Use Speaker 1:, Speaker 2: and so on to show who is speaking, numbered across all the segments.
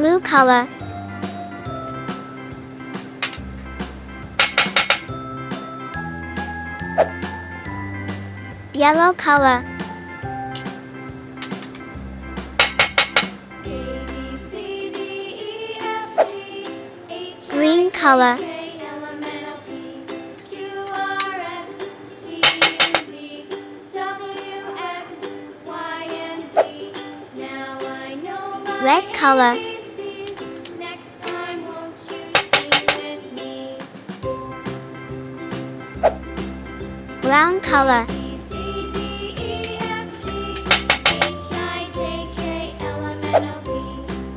Speaker 1: Blue color. Yellow color. Green color. Red color. Brown color.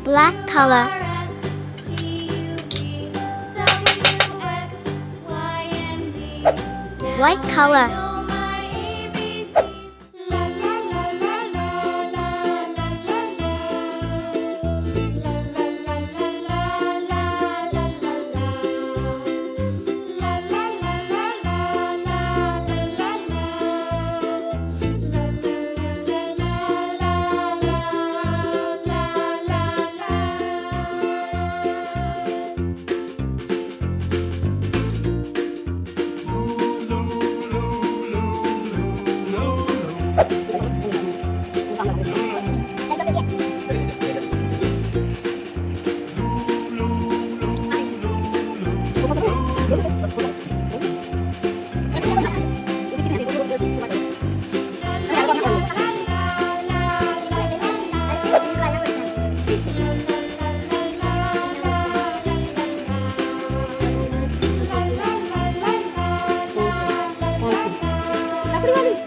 Speaker 1: Black color. White color.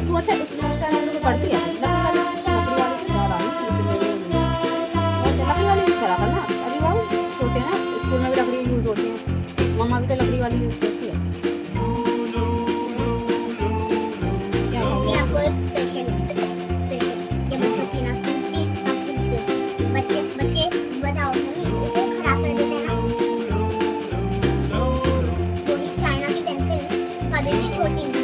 Speaker 2: तू अच्छा पढ़ती है लकड़ी वाली से ज़्यादा लकड़ी वाली यूज़ करा था ना अभी वो छोटे ना स्कूल में भी लकड़ी यूज़ होती है मम्मा भी तो लकड़ी वाली यूज़ करती है
Speaker 3: आपको एक स्पेशल ये बच्चों की ना बच्चे बताओ इसे खराब कर देते हैं ना तो चाइना की पेंसिल कभी भी छोटी